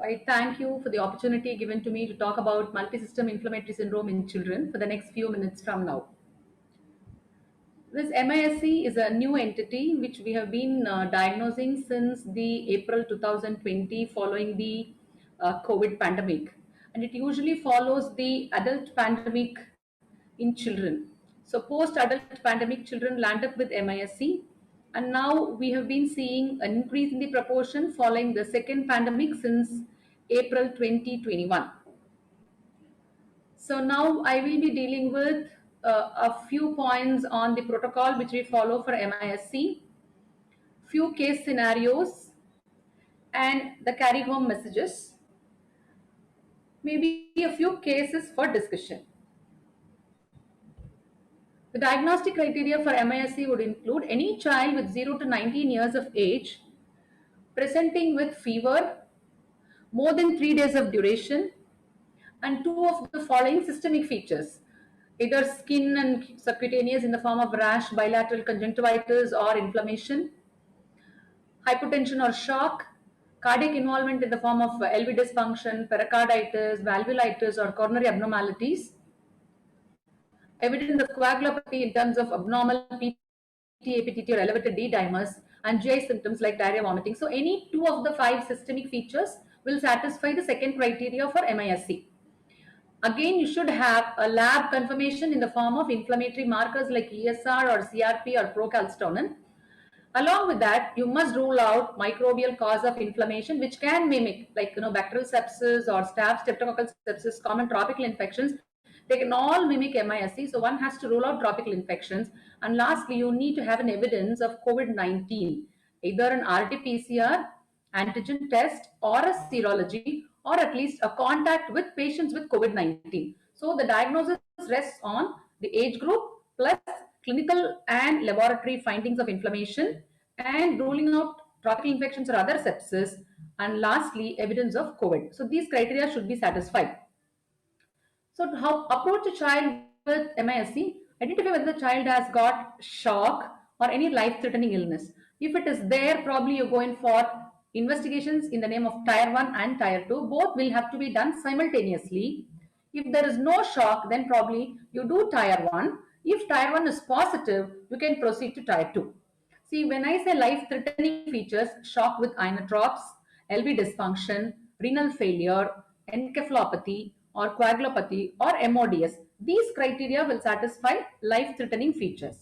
I thank you for the opportunity given to me to talk about multisystem inflammatory syndrome in children for the next few minutes from now. This MISC is a new entity which we have been diagnosing since the April 2020 following the COVID pandemic. And it usually follows the adult pandemic in children. So post-adult pandemic children land up with MISC, and now we have been seeing an increase in the proportion following the second pandemic since April 2021. So now I will be dealing with a few points on the protocol which we follow for MISC, few case scenarios, and the carry home messages, maybe a few cases for discussion. The diagnostic criteria for MISC would include any child with 0 to 19 years of age presenting with fever, more than 3 days of duration, and two of the following systemic features, either skin and subcutaneous in the form of rash, bilateral conjunctivitis, or inflammation, hypotension or shock, cardiac involvement in the form of LV dysfunction, pericarditis, valvulitis, or coronary abnormalities, evidence of coagulopathy in terms of abnormal PT, APTT, or elevated D dimers, and GI symptoms like diarrhea, vomiting. So, any two of the five systemic features will satisfy the second criteria for MISC. Again, you should have a lab confirmation in the form of inflammatory markers like ESR or CRP or procalcitonin. Along with that, you must rule out microbial cause of inflammation, which can mimic like bacterial sepsis or staph, streptococcal sepsis, common tropical infections. They can all mimic MISC, so one has to rule out tropical infections. And lastly, you need to have an evidence of COVID-19, either an RT-PCR antigen test or a serology, or at least a contact with patients with COVID-19. So the diagnosis rests on the age group plus clinical and laboratory findings of inflammation and ruling out tropical infections or other sepsis, and lastly evidence of COVID. So these criteria should be satisfied. So how approach a child with MISC? Identify whether the child has got shock or any life-threatening illness. If it is there, probably you're going for investigations in the name of Tier 1 and Tier 2. Both will have to be done simultaneously. If there is no shock, then probably you do Tier 1. If Tier 1 is positive, you can proceed to Tier 2. See, when I say life-threatening features, shock with inotropes, LV dysfunction, renal failure, encephalopathy, or coagulopathy, or MODS, these criteria will satisfy life-threatening features.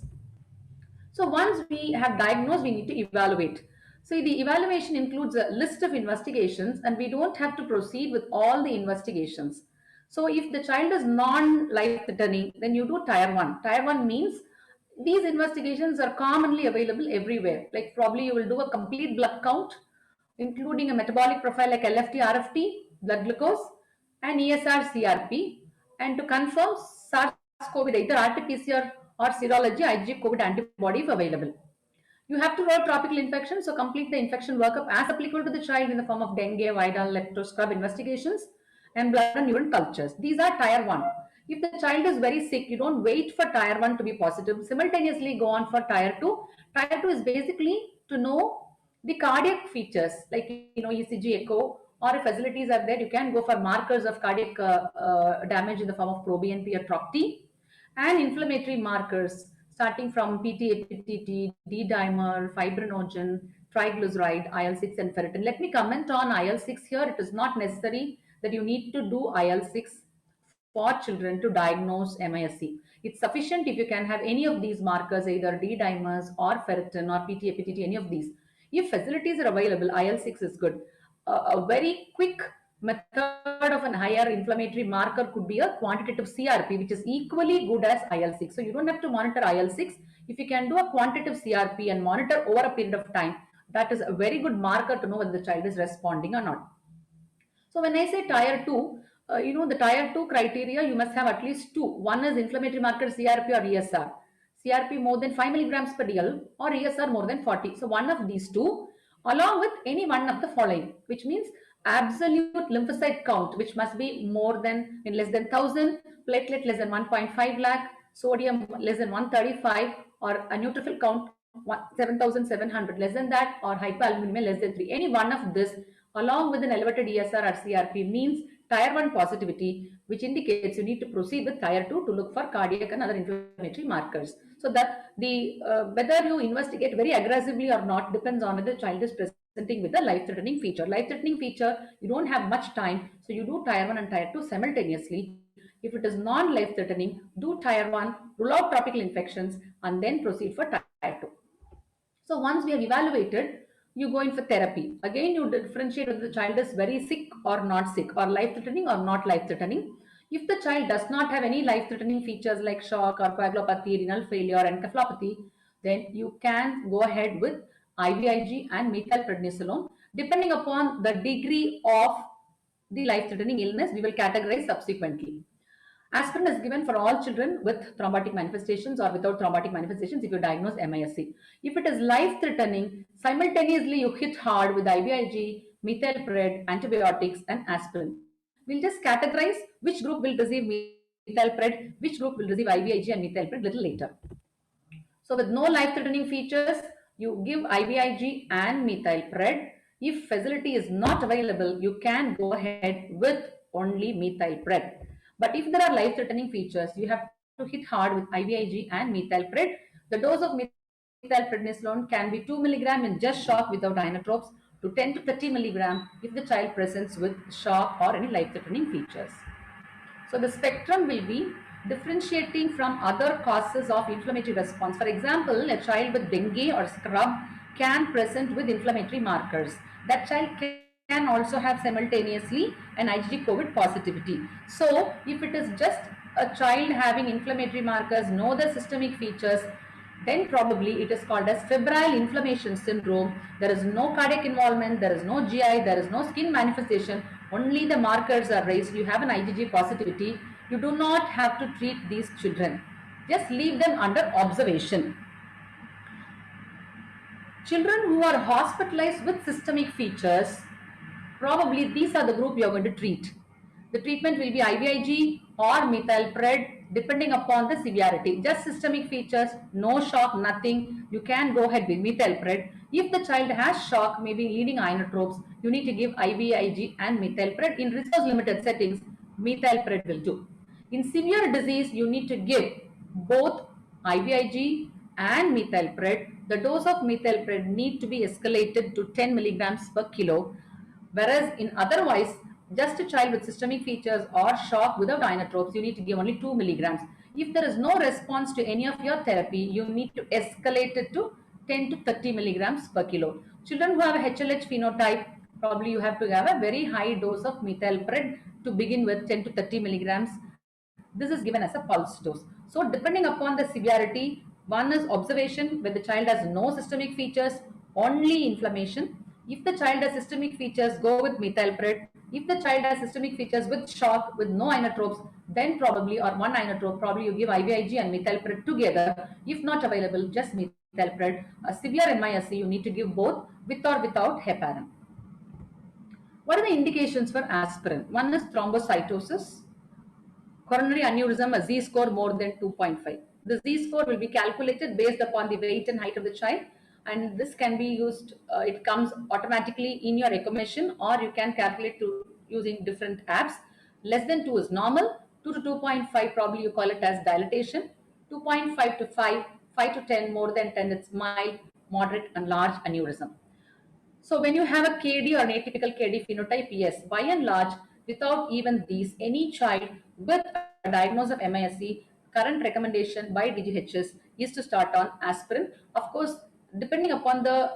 So once we have diagnosed, we need to evaluate. So the evaluation includes a list of investigations, and we don't have to proceed with all the investigations. So if the child is non-life threatening, then you do Tier 1. Tier 1 means these investigations are commonly available everywhere. Like probably you will do a complete blood count, including a metabolic profile like LFT, RFT, blood glucose, and ESR, CRP, and to confirm SARS-CoV, either RT-PCR or serology, IgG COVID antibody if available. You have to roll tropical infection, so complete the infection workup as applicable to the child in the form of dengue, viral, leptoscrub investigations, and blood and urine cultures. These are Tier 1. If the child is very sick, you don't wait for Tier 1 to be positive. Simultaneously go on for Tier 2. Tier 2 is basically to know the cardiac features like ECG, echo, or if facilities are there, you can go for markers of cardiac damage in the form of proBNP or TROP-T, and inflammatory markers starting from PT, APTT, D-dimer, fibrinogen, triglyceride, IL-6, and ferritin. Let me comment on IL-6 here. It is not necessary that you need to do IL-6 for children to diagnose MISC. It's sufficient if you can have any of these markers, either D-dimers or ferritin or PT, APTT, any of these. If facilities are available, IL-6 is good. A very quick method of a higher inflammatory marker could be a quantitative CRP, which is equally good as IL-6. So you don't have to monitor IL-6. If you can do a quantitative CRP and monitor over a period of time, that is a very good marker to know whether the child is responding or not. So when I say Tier 2, the Tier 2 criteria, you must have at least two. One is inflammatory marker CRP or ESR. CRP more than 5 milligrams per DL or ESR more than 40. So one of these two, along with any one of the following, which means absolute lymphocyte count, which must be more than in less than 1000, platelet less than 1.5 lakh, sodium less than 135, or a neutrophil count 7700 less than that, or hypoalbuminemia less than 3. Any one of this along with an elevated ESR or CRP means tier 1 positivity, which indicates you need to proceed with tier 2 to look for cardiac and other inflammatory markers. So that the whether you investigate very aggressively or not depends on whether the child is presenting with a life-threatening feature. Life-threatening feature, you don't have much time, so you do tier 1 and tier 2 simultaneously. If it is non-life threatening, do tier 1, rule out tropical infections, and then proceed for tier 2. So once we have evaluated, you go in for therapy. Again, you differentiate whether the child is very sick or not sick, or life-threatening or not life-threatening. If the child does not have any life-threatening features like shock or coagulopathy, renal failure, encephalopathy, then you can go ahead with IVIG and methylprednisolone. Depending upon the degree of the life-threatening illness, we will categorize subsequently. Aspirin is given for all children with thrombotic manifestations or without thrombotic manifestations if you diagnose MISC. If it is life-threatening, simultaneously you hit hard with IVIG, methylpred, antibiotics, and aspirin. We'll just categorize which group will receive methylpred, which group will receive IVIG and methylpred little later. So with no life-threatening features, you give IVIG and methylpred. If facility is not available, you can go ahead with only methylpred. But if there are life-threatening features, you have to hit hard with IVIG and methylpred. The dose of methylprednisolone can be 2 milligram in just shock without inotropes to 10 to 30 milligram if the child presents with shock or any life-threatening features. So the spectrum will be differentiating from other causes of inflammatory response. For example, a child with dengue or scrub can present with inflammatory markers. That child can also have simultaneously an IgG COVID positivity. So if it is just a child having inflammatory markers, no other systemic features, then probably it is called as febrile inflammation syndrome. There is no cardiac involvement, there is no GI, there is no skin manifestation, only the markers are raised. You have an IgG positivity. You do not have to treat these children. Just leave them under observation. Children who are hospitalized with systemic features, probably these are the group you are going to treat. The treatment will be IVIG or methylpred depending upon the severity. Just systemic features, no shock, nothing. You can go ahead with methylpred. If the child has shock, maybe leading inotropes, you need to give IVIG and methylpred. In resource limited settings, methylpred will do. In severe disease, you need to give both IVIG and methylpred. The dose of methylpred need to be escalated to 10 milligrams per kilo. Whereas in otherwise, just a child with systemic features or shock without inotropes, you need to give only 2 milligrams. If there is no response to any of your therapy, you need to escalate it to 10 to 30 milligrams per kilo. Children who have a HLH phenotype, probably you have to have a very high dose of methylpred to begin with 10 to 30 milligrams. This is given as a pulse dose. So depending upon the severity, one is observation where the child has no systemic features, only inflammation. If the child has systemic features, go with methylpred. If the child has systemic features with shock, with no inotropes, then probably, or one inotrope, probably you give IVIG and methylpred together. If not available, just methylpred. A severe MISC, you need to give both with or without heparin. What are the indications for aspirin? One is thrombocytosis, coronary aneurysm, a Z-score more than 2.5. The Z-score will be calculated based upon the weight and height of the child, and this can be used, it comes automatically in your echo or you can calculate to using different apps. Less than 2 is normal, 2 to 2.5 probably you call it as dilatation, 2.5 to 5, 5 to 10, more than 10 it's mild, moderate and large aneurysm. So when you have a KD or an atypical KD phenotype, yes, by and large, without even these, any child with a diagnosis of MISC, current recommendation by DGHS is to start on aspirin. Of course, depending upon the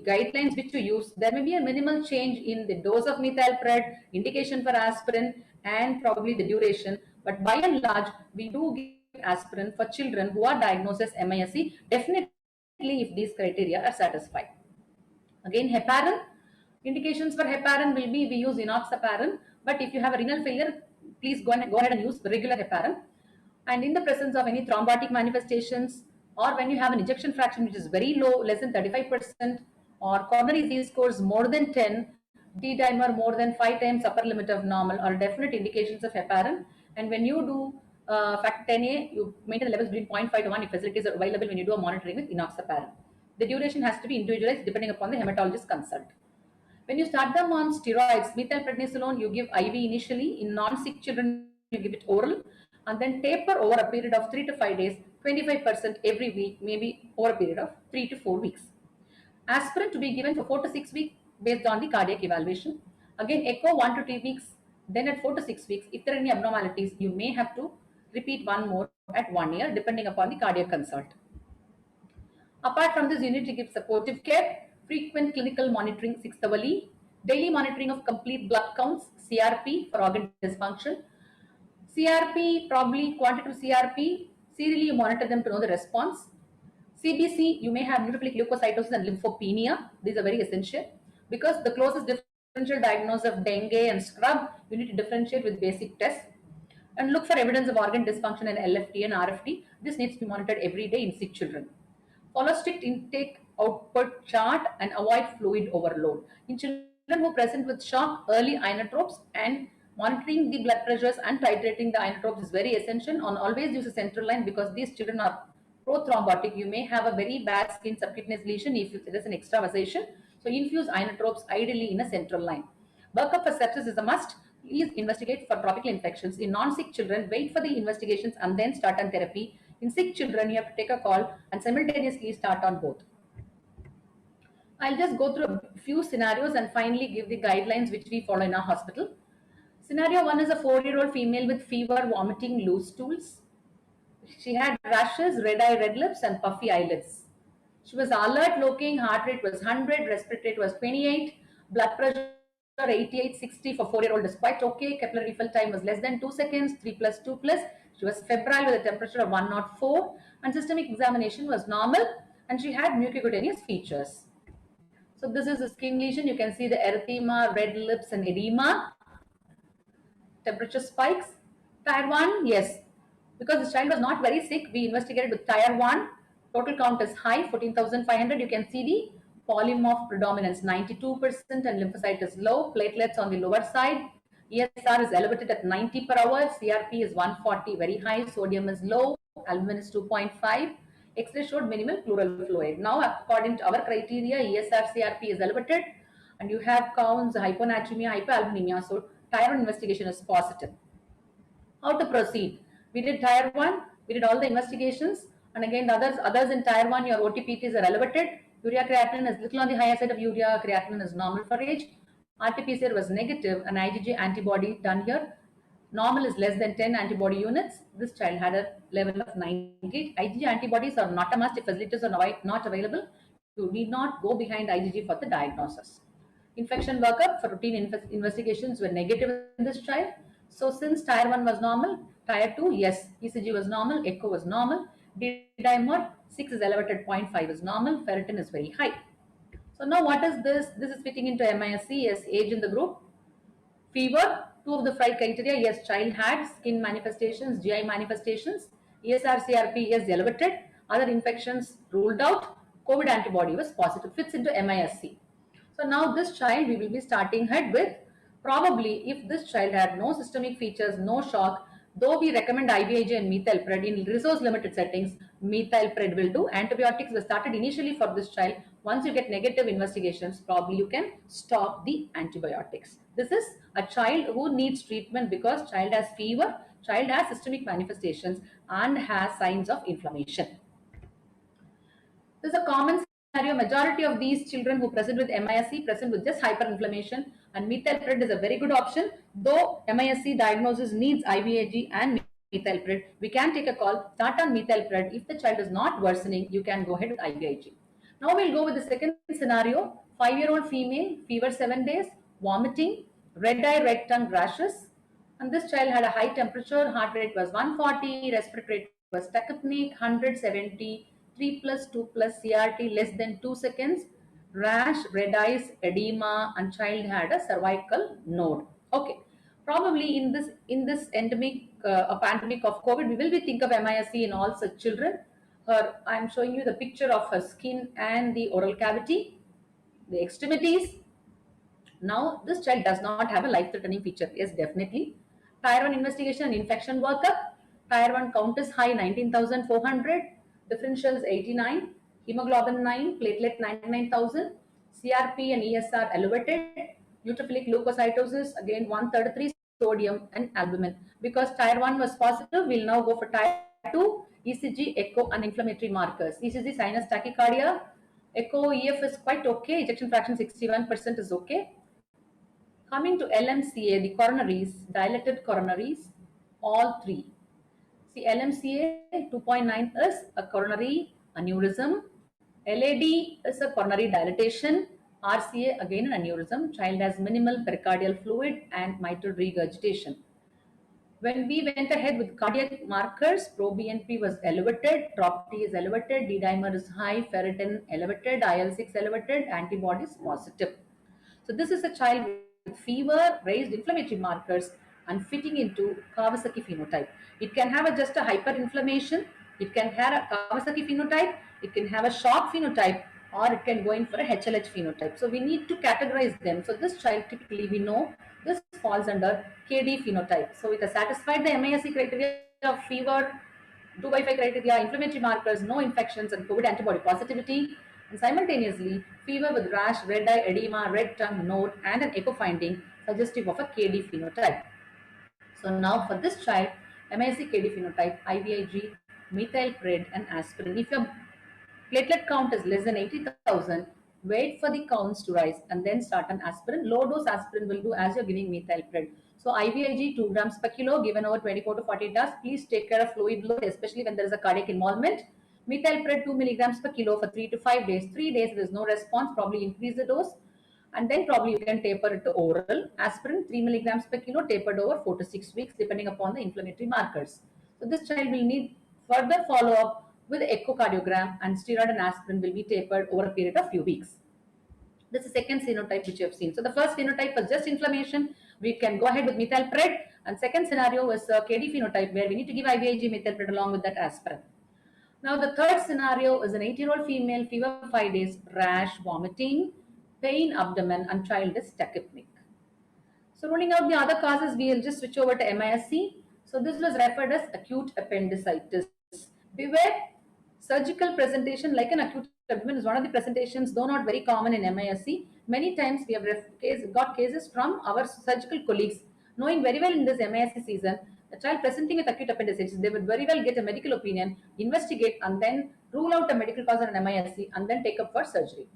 guidelines which you use, there may be a minimal change in the dose of methylpred, indication for aspirin, and probably the duration. But by and large, we do give aspirin for children who are diagnosed as MISC, definitely if these criteria are satisfied. Again, heparin, indications for heparin will be we use enoxaparin, but if you have a renal failure, please go ahead and use regular heparin. And in the presence of any thrombotic manifestations, or when you have an ejection fraction which is very low, less than 35%, or coronary Z scores more than 10, D dimer more than 5 times upper limit of normal, are definite indications of heparin. And when you do factor 10A, you maintain levels between 0.5 to 1 if facilities are available when you do a monitoring with enoxaparin. The duration has to be individualized depending upon the hematologist consult. When you start them on steroids, methylprednisolone, you give IV initially. In non-sick children, you give it oral, and then taper over a period of 3 to 5 days, 25% every week, maybe over a period of 3 to 4 weeks. Aspirin to be given for 4 to 6 weeks based on the cardiac evaluation. Again, echo 1 to 2 weeks. Then at 4 to 6 weeks, if there are any abnormalities, you may have to repeat one more at 1 year, depending upon the cardiac consult. Apart from this, you need to give supportive care, frequent clinical monitoring, 6th hour lead, daily monitoring of complete blood counts, CRP for organ dysfunction. CRP, probably quantitative CRP, serially you monitor them to know the response. CBC, you may have neutrophilic leukocytosis and lymphopenia. These are very essential because the closest differential diagnosis of dengue and scrub, you need to differentiate with basic tests and look for evidence of organ dysfunction in LFT and RFT. This needs to be monitored every day in sick children. Follow strict intake output chart and avoid fluid overload. In children who present with shock, early inotropes and monitoring the blood pressures and titrating the inotropes is very essential. On always use a central line because these children are prothrombotic. You may have a very bad skin subcutaneous lesion if there is an extravasation. So infuse inotropes ideally in a central line. Workup for sepsis is a must. Please investigate for tropical infections. In non-sick children, wait for the investigations and then start on therapy. In sick children, you have to take a call and simultaneously start on both. I'll just go through a few scenarios and finally give the guidelines which we follow in our hospital. Scenario 1 is a 4-year-old female with fever, vomiting, loose stools. She had rashes, red eye, red lips, and puffy eyelids. She was alert looking, heart rate was 100, respiratory rate was 28, blood pressure 88/60 for 4-year-old is quite okay. Capillary refill time was less than 2 seconds, 3+2+. She was febrile with a temperature of 104 and systemic examination was normal and she had mucocutaneous features. So this is a skin lesion. You can see the erythema, red lips and edema. Temperature spikes. Tier 1, yes. Because the child was not very sick, we investigated with Tier 1. Total count is high, 14,500. You can see the polymorph predominance, 92%, and lymphocyte is low. Platelets on the lower side. ESR is elevated at 90 per hour. CRP is 140, very high. Sodium is low. Albumin is 2.5. X-ray showed minimal pleural fluid. Now, according to our criteria, ESR, CRP is elevated, and you have counts, hyponatremia, hypoalbuminemia. So, Tier 1 investigation is positive. How to proceed? We did Tier 1, we did all the investigations, and again, the others in Tier 1, your OTPTs are elevated. Urea creatinine is little on the higher side of urea, creatinine is normal for age. RT-PCR was negative, and IgG antibody done here. Normal is less than 10 antibody units. This child had a level of 98. IgG antibodies are not a must if facilities are not available. You need not go behind IgG for the diagnosis. Infection workup for routine investigations were negative in this child. So since Tier 1 was normal, Tier 2, yes, ECG was normal, echo was normal, D-dimer 6 is elevated, 0.5 is normal, ferritin is very high. So now what is this? This is fitting into MISC, yes, age in the group. Fever, 2 of the 5 criteria, yes, child had skin manifestations, GI manifestations, ESR, CRP, yes, elevated, other infections ruled out, COVID antibody was positive, fits into MISC. So now this child, we will be starting her with, probably if this child had no systemic features, no shock, though we recommend IVIG and methylpred in resource limited settings, methylpred will do. Antibiotics were started initially for this child. Once you get negative investigations, probably you can stop the antibiotics. This is a child who needs treatment because child has fever, child has systemic manifestations and has signs of inflammation. This is a common scenario. Majority of these children who present with MISC present with just hyperinflammation, and methylpred is a very good option. Though MISC diagnosis needs IVIG and methylpred, we can take a call, start on methylpred. If the child is not worsening, you can go ahead with IVIG. Now we'll go with the second scenario. 5-year-old female, fever 7 days, vomiting, red eye, red tongue, rashes. And this child had a high temperature, heart rate was 140, respiratory rate was tachypneic, 170, 3+2+ CRT less than 2 seconds, rash, red eyes, edema, and child had a cervical node. Okay, probably in this endemic, a pandemic of COVID, we will be think of MISC in all such children. I am showing you the picture of her skin and the oral cavity, the extremities. Now, this child does not have a life-threatening feature. Yes, definitely. Tier 1 investigation and infection workup. Tier 1 count is high, 19,400. Differentials 89. Hemoglobin 9. Platelet 99,000. CRP and ESR elevated. Neutrophilic leukocytosis, again 133 sodium and albumin. Because Tier 1 was positive, we'll now go for Tier 2, ECG, echo and inflammatory markers. ECG sinus tachycardia, echo EF is quite okay, ejection fraction 61% is okay. Coming to LMCA, the coronaries, dilated coronaries, all three. See, LMCA 2.9 is a coronary aneurysm. LAD is a coronary dilatation. RCA again an aneurysm. Child has minimal pericardial fluid and mitral regurgitation. When we went ahead with cardiac markers, pro-BNP was elevated, trop-T is elevated, D-dimer is high, ferritin elevated, IL-6 elevated, antibodies positive. So this is a child with fever, raised inflammatory markers, and fitting into Kawasaki phenotype. It can have just a hyperinflammation, it can have a Kawasaki phenotype, it can have a shock phenotype, or it can go in for a HLH phenotype. So we need to categorize them. So this child, typically we know this falls under KD phenotype. So it has satisfied the MASC criteria of fever, 2 by 5 criteria, inflammatory markers, no infections, and COVID antibody positivity, and simultaneously fever with rash, red eye, edema, red tongue, nose, and an echo finding suggestive of a KD phenotype. So now for this child, MASC KD phenotype, IVIG, methylpred, and aspirin. If your platelet count is less than 80,000, wait for the counts to rise and then start an aspirin. Low dose aspirin will do as you're giving methylpred. So IVIG 2 grams per kilo given over 24 to 48 hours. Please take care of fluid load, especially when there is a cardiac involvement. Methylpred 2 milligrams per kilo for 3 to 5 days. 3 days there is no response, probably increase the dose. And then probably you can taper it to oral. Aspirin 3 milligrams per kilo tapered over 4 to 6 weeks depending upon the inflammatory markers. So this child will need further follow-up with echocardiogram, and steroid and aspirin will be tapered over a period of few weeks. This is the second phenotype which you have seen. So the first phenotype was just inflammation. We can go ahead with methylpred. And second scenario was KD phenotype where we need to give IVIG methylpred along with that aspirin. Now the third scenario is an 8-year-old female, fever 5 days, rash, vomiting, pain, abdomen, and child is tachypneic. So ruling out the other causes, we will just switch over to MISC. So this was referred as acute appendicitis. Beware, surgical presentation like an acute abdomen is one of the presentations, though not very common in MISC. Many times we have got cases from our surgical colleagues, knowing very well in this MISC season, a child presenting with acute appendicitis, they would very well get a medical opinion, investigate, and then rule out a medical cause on an MISC, and then take up for surgery.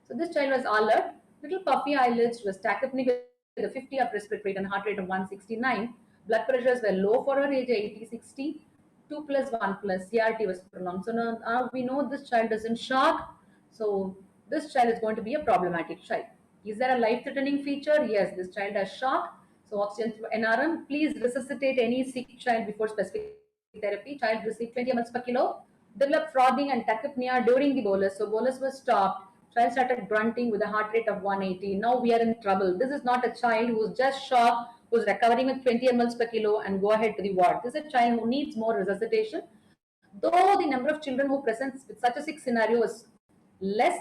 So this child was alert, little puffy eyelids, was tachypneic with a 50 up respiratory rate and heart rate of 169. Blood pressures were low for her age, 80, 60. 2 plus 1 plus CRT was prolonged. So now we know this child is in shock. So this child is going to be a problematic child. Is there a life-threatening feature? Yes, this child has shock. So oxygen NRM, please resuscitate any sick child before specific therapy. Child received 20 ml per kilo. Developed frothing and tachypnea during the bolus. So bolus was stopped. Child started grunting with a heart rate of 180. Now we are in trouble. This is not a child who's just shocked, who's recovering with 20 ml per kilo and go ahead to the ward. This is a child who needs more resuscitation. Though the number of children who presents with such a sick scenario is less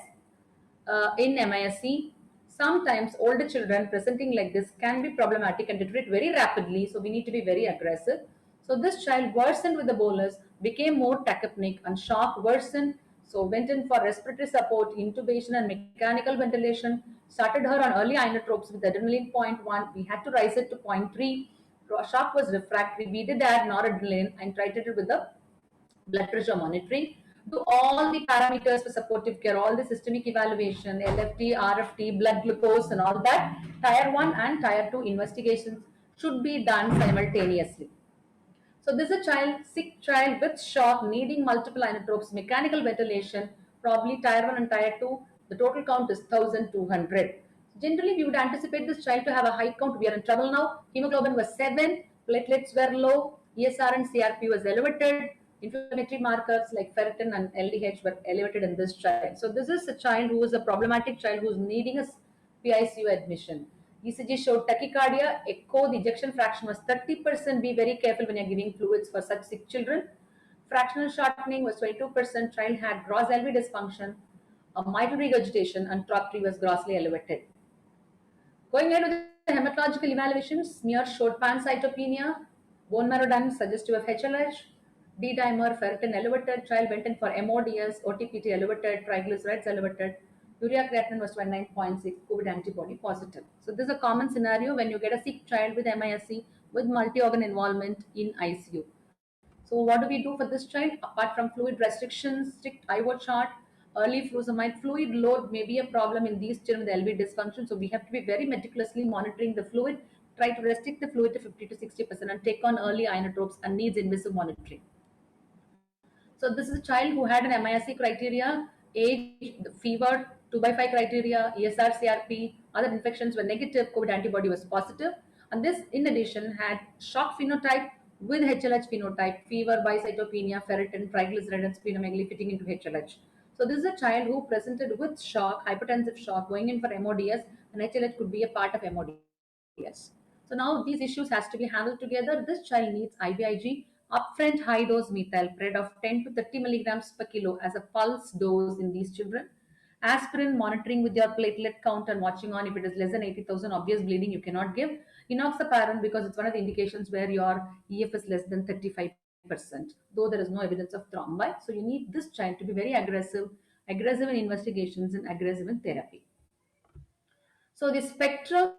in MISC, sometimes older children presenting like this can be problematic and deteriorate very rapidly. So we need to be very aggressive. So this child worsened with the bolus, became more tachypneic and shock worsened. So went in for respiratory support, intubation and mechanical ventilation. Started her on early inotropes with adrenaline 0.1. We had to rise it to 0.3. Shock was refractory. We did add noradrenaline and titrated it with the blood pressure monitoring. Do all the parameters for supportive care, all the systemic evaluation, LFT, RFT, blood glucose, and all that. Tier 1 and Tier 2 investigations should be done simultaneously. So this is a child, sick child with shock, needing multiple inotropes, mechanical ventilation, probably Tier 1 and Tier 2. The total count is 1,200. Generally, we would anticipate this child to have a high count. We are in trouble now. Hemoglobin was 7, platelets were low, ESR and CRP was elevated, inflammatory markers like ferritin and LDH were elevated in this child. So this is a child who is a problematic child who is needing a PICU admission. ECG showed tachycardia, echo, the ejection fraction was 30%. Be very careful when you're giving fluids for such sick children. Fractional shortening was 22%. Child had gross LV dysfunction, a mitral regurgitation, and trop was grossly elevated. Going ahead with the hematological evaluations, smear showed pancytopenia, bone marrow done suggestive of HLH, D-dimer, ferritin elevated, child went in for MODS, OTPT elevated, triglycerides elevated, Urea creatinine was 29.6, COVID antibody positive. So this is a common scenario when you get a sick child with MISC with multi-organ involvement in ICU. So what do we do for this child? Apart from fluid restrictions, strict IO chart, early furosemide, fluid load may be a problem in these children with LV dysfunction. So we have to be very meticulously monitoring the fluid, try to restrict the fluid to 50 to 60% and take on early inotropes and needs invasive monitoring. So this is a child who had an MISC criteria, age, the fever, 2 by 5 criteria, ESR, CRP, other infections were negative, COVID antibody was positive. And this, in addition, had shock phenotype with HLH phenotype, fever, bicytopenia, ferritin, triglyceride, and splenomegaly fitting into HLH. So this is a child who presented with shock, hypertensive shock, going in for MODS, and HLH could be a part of MODS. So now these issues has to be handled together. This child needs IVIG, upfront high dose methylpred of 10 to 30 milligrams per kilo as a pulse dose in these children. Aspirin monitoring with your platelet count and watching on if it is less than 80,000 obvious bleeding you cannot give. Enoxaparin because it's one of the indications where your EF is less than 35%, though there is no evidence of thrombi. So you need this child to be very aggressive, aggressive in investigations and aggressive in therapy. So the spectrum,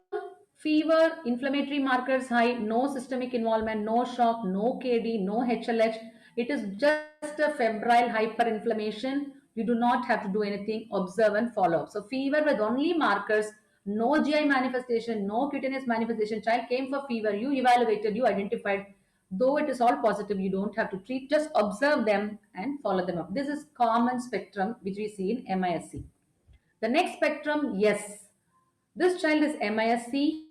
fever, inflammatory markers high, no systemic involvement, no shock, no KD, no HLH. It is just a febrile hyperinflammation. You do not have to do anything, observe and follow up. So fever with only markers, no GI manifestation, no cutaneous manifestation. Child came for fever, you evaluated, you identified. Though it is all positive, you don't have to treat, just observe them and follow them up. This is common spectrum which we see in MISC. The next spectrum, yes, this child is MISC,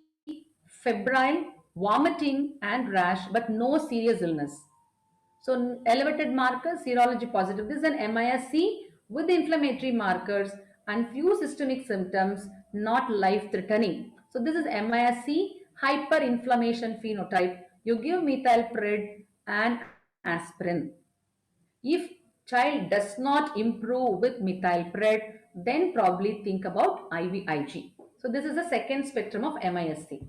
febrile, vomiting, and rash, but no serious illness. So, elevated markers, serology positive. This is an MISC with inflammatory markers and few systemic symptoms, not life threatening. So, this is MISC hyperinflammation phenotype. You give methylpred and aspirin. If child does not improve with methylpred, then probably think about IVIG. So this is the second spectrum of MISC.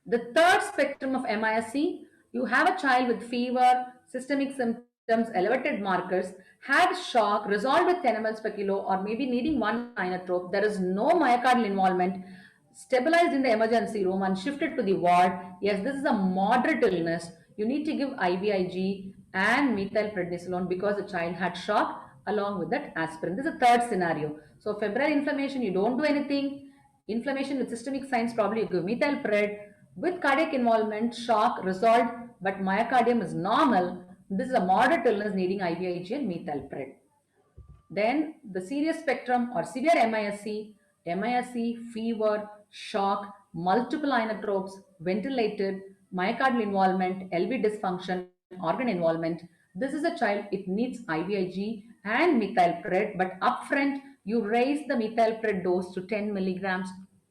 The third spectrum of MISC, you have a child with fever, systemic symptoms, elevated markers, had shock, resolved with 10 ml per kilo, or maybe needing one inotrope. There is no myocardial involvement, stabilized in the emergency room and shifted to the ward. Yes, this is a moderate illness. You need to give IVIG and methylprednisolone because the child had shock along with that aspirin. This is a third scenario. So febrile inflammation, you don't do anything. Inflammation with systemic signs, probably you give methylpred. With cardiac involvement, shock resolved, but myocardium is normal. This is a moderate illness needing IVIG and methylpred. Then the serious spectrum or severe MISC, fever, shock, multiple inotropes, ventilated, myocardial involvement, LV dysfunction, organ involvement. This is a child, it needs IVIG and methylpred, but upfront you raise the methylpred dose to 10 milligrams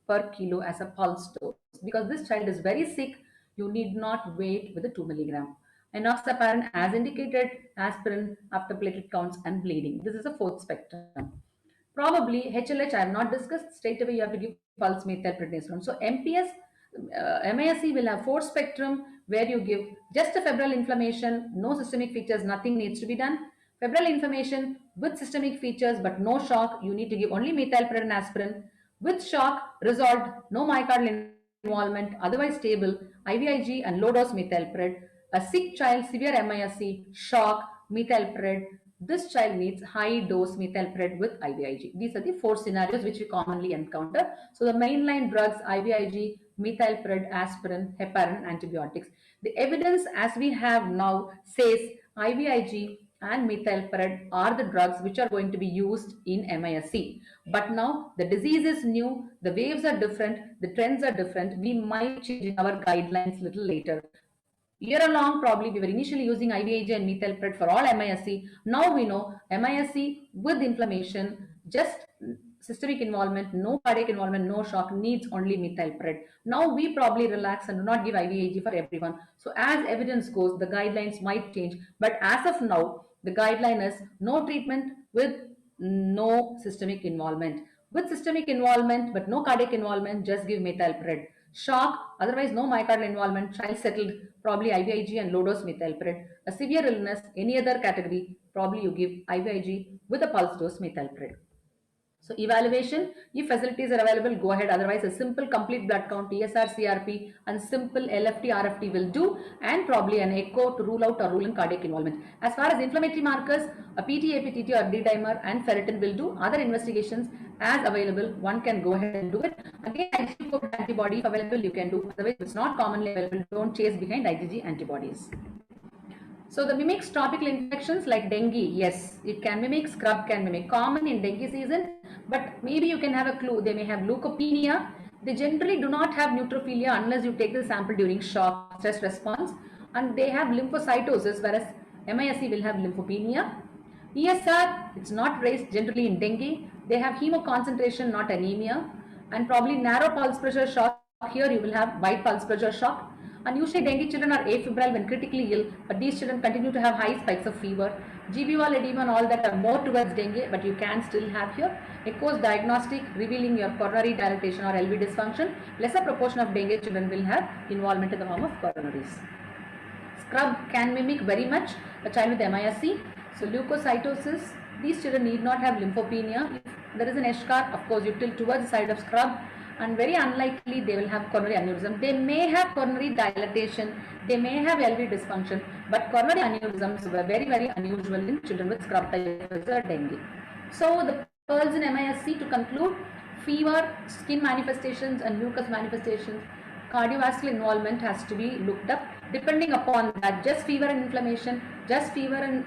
per kilo as a pulse dose. Because this child is very sick, you need not wait with the 2 milligram. Enoxaparin as indicated, aspirin after platelet counts and bleeding. This is a fourth spectrum. Probably HLH I have not discussed. Straight away you have to give pulse methylprednisolone. So MPS, MISC will have four spectrum where you give just a febrile inflammation, no systemic features, nothing needs to be done. Febrile inflammation with systemic features but no shock, you need to give only methylpred and aspirin. With shock, resolved, no myocardial involvement, otherwise stable, IVIG and low dose methylpred. A sick child, severe MISC, shock, methylpred. This child needs high dose methylpred with IVIG. These are the four scenarios which we commonly encounter. So the mainline drugs, IVIG, methylpred, aspirin, heparin, antibiotics. The evidence as we have now says IVIG and methylpred are the drugs which are going to be used in MISC. But now the disease is new, the waves are different, the trends are different. We might change our guidelines little later. Year along, probably we were initially using IVIG and methylpred for all MISC. Now we know MISC with inflammation, just systemic involvement, no cardiac involvement, no shock, needs only methylpred. Now we probably relax and do not give IVIG for everyone. So as evidence goes, the guidelines might change. But as of now, the guideline is no treatment with no systemic involvement. With systemic involvement but no cardiac involvement, just give methylpred. Shock, otherwise no myocardial involvement, child settled, probably IVIG and low dose methylpred. A severe illness, any other category, probably you give IVIG with a pulse dose methylpred. So evaluation, if facilities are available, go ahead. Otherwise, a simple complete blood count, TSR, CRP, and simple LFT, RFT will do, and probably an echo to rule out or rule in cardiac involvement. As far as inflammatory markers, a PT, APTT, or D-dimer and ferritin will do. Other investigations as available, one can go ahead and do it. Again, IgG COVID antibody, if available, you can do. Otherwise, if it's not commonly available, don't chase behind IgG antibodies. So the mimics tropical infections like dengue, yes, it can mimic, scrub can mimic. Common in dengue season, but maybe you can have a clue. They may have leukopenia. They generally do not have neutrophilia unless you take the sample during shock, stress response, and they have lymphocytosis, whereas MISC will have lymphopenia. ESR, it's not raised generally in dengue. They have hemoconcentration, not anemia, and probably narrow pulse pressure shock. Here you will have wide pulse pressure shock. And usually dengue children are afebrile when critically ill, but these children continue to have high spikes of fever. GB wall edema and all that are more towards dengue, but you can still have here. Echoes diagnostic revealing your coronary dilatation or LV dysfunction. Lesser proportion of dengue children will have involvement in the form of coronaries. Scrub can mimic very much a child with MISC. So leukocytosis, these children need not have lymphopenia. If there is an eschar, of course you tilt towards the side of scrub, and very unlikely they will have coronary aneurysm. They may have coronary dilatation, they may have LV dysfunction, but coronary aneurysms were very, very unusual in children with scrub typhus or dengue. So the pearls in MISC, to conclude, fever, skin manifestations and mucus manifestations, cardiovascular involvement has to be looked up. Depending upon that, just fever and inflammation, just fever and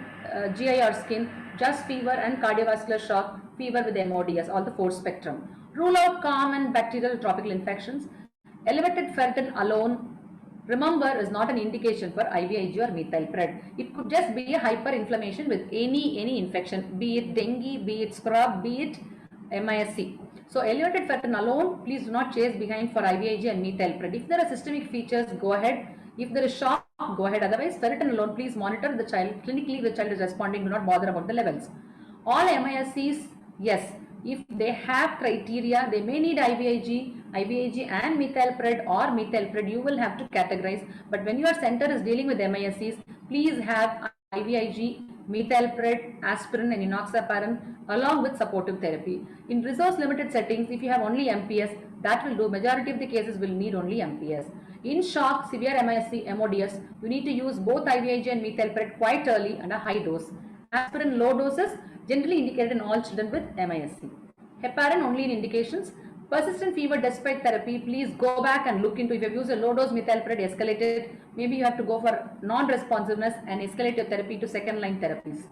GI or skin, just fever and cardiovascular shock, fever with MODS, all the 4 spectrum. Rule out common bacterial tropical infections. Elevated ferritin alone, remember, is not an indication for IVIG or methylpred. It could just be a hyperinflammation with any infection, be it dengue, be it scrub, be it MISC. So elevated ferritin alone, please do not chase behind for IVIG and methylpred. If there are systemic features, go ahead. If there is shock, go ahead. Otherwise, ferritin alone, please monitor the child. Clinically, the child is responding. Do not bother about the levels. All MISCs, yes, if they have criteria, they may need IVIG and methylpred or methylpred, you will have to categorize. But when your center is dealing with MISCs, please have IVIG, methylpred, aspirin and enoxaparin along with supportive therapy. In resource limited settings, if you have only MPS, that will do. Majority of the cases will need only MPS. In shock, severe MISC, MODS, you need to use both IVIG and methylpred quite early and a high dose. Aspirin low doses generally indicated in all children with MISC. Heparin only in indications. Persistent fever despite therapy, please go back and look into if you have used a low dose methylpred, escalated, maybe you have to go for non-responsiveness and escalate your therapy to second line therapies.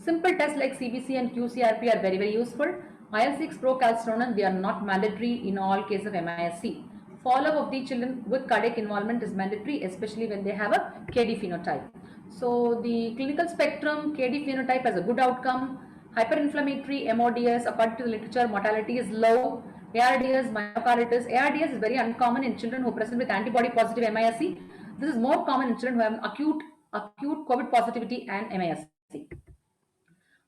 Simple tests like CBC and QCRP are very, very useful. IL-6 procalcitonin, they are not mandatory in all cases of MISC. Follow-up of the children with cardiac involvement is mandatory, especially when they have a KD phenotype. So the clinical spectrum, KD phenotype has a good outcome. Hyperinflammatory MODS, according to the literature, mortality is low. ARDS, myocarditis. ARDS is very uncommon in children who present with antibody positive MISC. This is more common in children who have acute COVID positivity and MISC.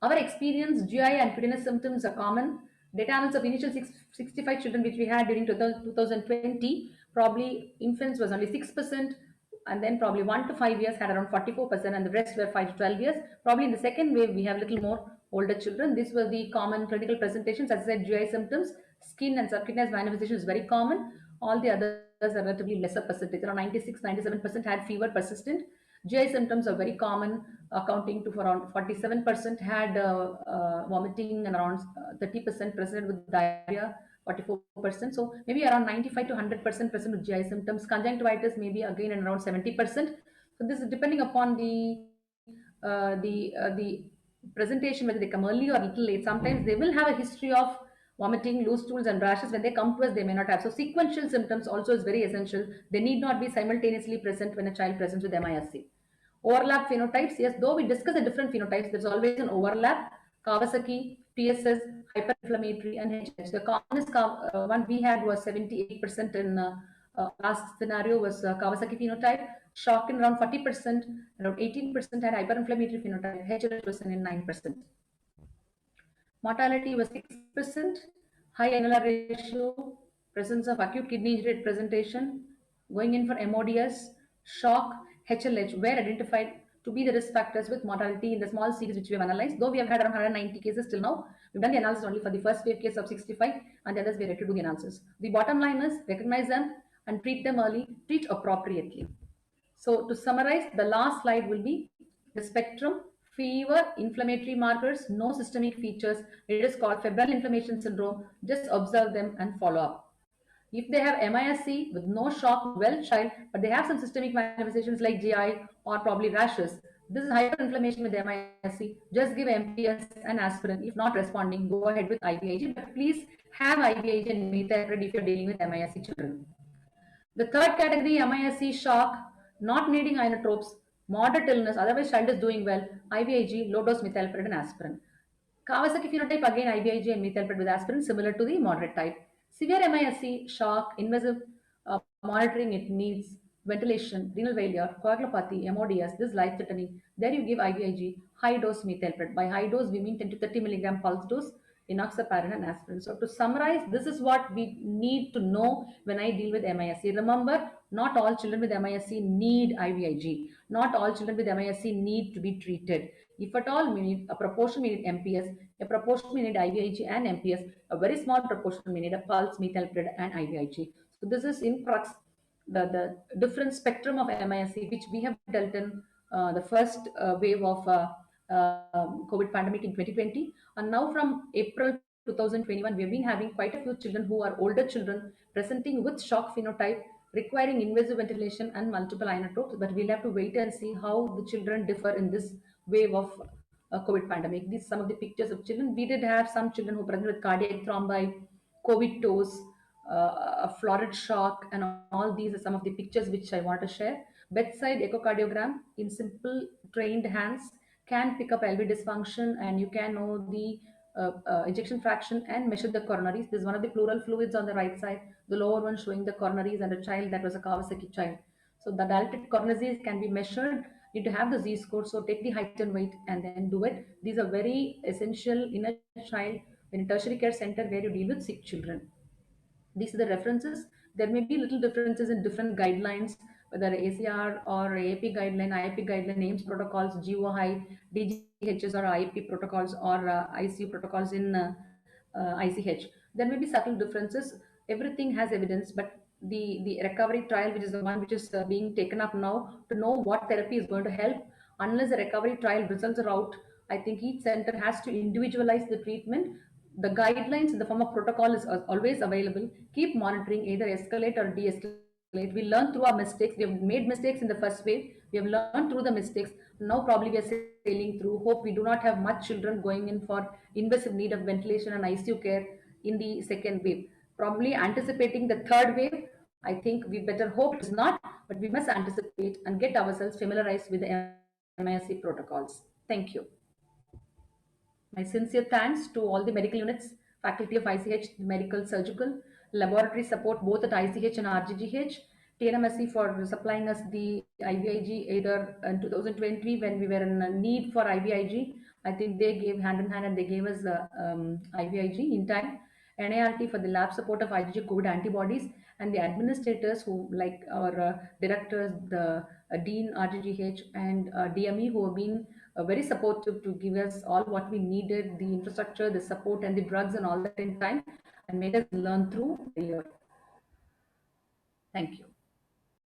Our experience, GI and cutaneous symptoms are common. Data analysis of initial 65 children which we had during 2020, probably infants was only 6%, and then probably 1 to 5 years had around 44%, and the rest were 5 to 12 years. Probably in the second wave, we have little more older children. These were the common clinical presentations. As I said, GI symptoms, skin and subcutaneous manifestation is very common. All the others are relatively lesser percentage. Around 96-97% had fever persistent. GI symptoms are very common, accounting to for around 47% had vomiting and around 30% presented with diarrhea, 44%. So maybe around 95 to 100% present with GI symptoms. Conjunctivitis maybe again and around 70%. So this is depending upon the presentation, whether they come early or little late. Sometimes they will have a history of vomiting, loose stools and rashes. When they come to us, they may not have. So sequential symptoms also is very essential. They need not be simultaneously present when a child presents with MISC. Overlap phenotypes, yes, though we discuss the different phenotypes, there's always an overlap. Kawasaki, TSS, hyperinflammatory, and HH. The commonest one we had was 78% in last scenario was Kawasaki phenotype. Shock in around 40%, around 18% had hyperinflammatory phenotype. HH was in 9%. Mortality was 6%. High annular ratio, presence of acute kidney injury presentation, going in for MODS, shock, HLH were identified to be the risk factors with mortality in the small series which we have analyzed. Though we have had around 190 cases till now, we've done the analysis only for the first wave case of 65, and the others we are ready to do the analysis. The bottom line is recognize them and treat them early, treat appropriately. So to summarize, the last slide will be the spectrum, fever, inflammatory markers, no systemic features. It is called febrile inflammation syndrome. Just observe them and follow up. If they have MISC with no shock, well child, but they have some systemic manifestations like GI or probably rashes, this is hyperinflammation with MISC. Just give MPS and aspirin. If not responding, go ahead with IVIG. But please have IVIG and immunotherapy if you're dealing with MISC children. The third category, MISC shock, not needing inotropes, moderate illness, otherwise child is doing well, IVIG, low dose methylprednisolone and aspirin. Kawasaki phenotype, again IVIG and methylprednisolone with aspirin, similar to the moderate type. Severe MISC, shock, invasive monitoring, it needs ventilation, renal failure, coagulopathy, MODS, this is life threatening. There you give IVIG, high dose methylprednisolone. By high dose, we mean 10 to 30 milligram pulse dose, enoxaparin and aspirin. So to summarize, this is what we need to know when I deal with MISC. Remember, not all children with MISC need IVIG. Not all children with MISC need to be treated. If at all, we need a proportion, we need MPS, a proportion we need IVIG and MPS, a very small proportion we need a pulse, methylprednisolone and IVIG. So this is in crux the different spectrum of MISC which we have dealt in the first wave of COVID pandemic in 2020, and now from April 2021 we have been having quite a few children who are older children presenting with shock phenotype requiring invasive ventilation and multiple inotropes, but we'll have to wait and see how the children differ in this wave of COVID pandemic. These some of the pictures of children. We did have some children who presented with cardiac thrombi, COVID toes, a florid shock, and all these are some of the pictures which I want to share. Bedside echocardiogram in simple trained hands can pick up LV dysfunction, and you can know the ejection fraction and measure the coronaries. This is one of the pleural fluids on the right side, the lower one showing the coronaries, and a child that was a Kawasaki child. So the dilated coronaries can be measured. You need to have the Z-score. So take the height and weight and then do it. These are very essential in a child in a tertiary care center where you deal with sick children. These are the references. There may be little differences in different guidelines, whether ACR or AAP guideline, IAP guideline, names protocols, GOHI, DGHs or IAP protocols or ICU protocols in ICH. There may be subtle differences. Everything has evidence, but the recovery trial, which is the one which is being taken up now to know what therapy is going to help, unless the recovery trial results are out, I think each center has to individualize the treatment. The guidelines in the form of protocol is always available. Keep monitoring, either escalate or de-escalate. We learn through our mistakes. We have made mistakes in the first wave. We have learned through the mistakes. Now probably we are sailing through. Hope we do not have much children going in for invasive need of ventilation and ICU care in the second wave. Probably anticipating the third wave. I think we better hope it is not, but we must anticipate and get ourselves familiarized with the MISC protocols. Thank you. My sincere thanks to all the medical units, faculty of ICH, medical, surgical, laboratory support both at ICH and RGGH, TNMSC for supplying us the IVIG either in 2020 when we were in a need for IVIG. I think they gave hand in hand and they gave us IVIG in time. NART for the lab support of IgG COVID antibodies, and the administrators who like our directors, the Dean RGGH and DME who have been very supportive to give us all what we needed, the infrastructure, the support and the drugs and all that in time, and made us learn through the year. Thank you.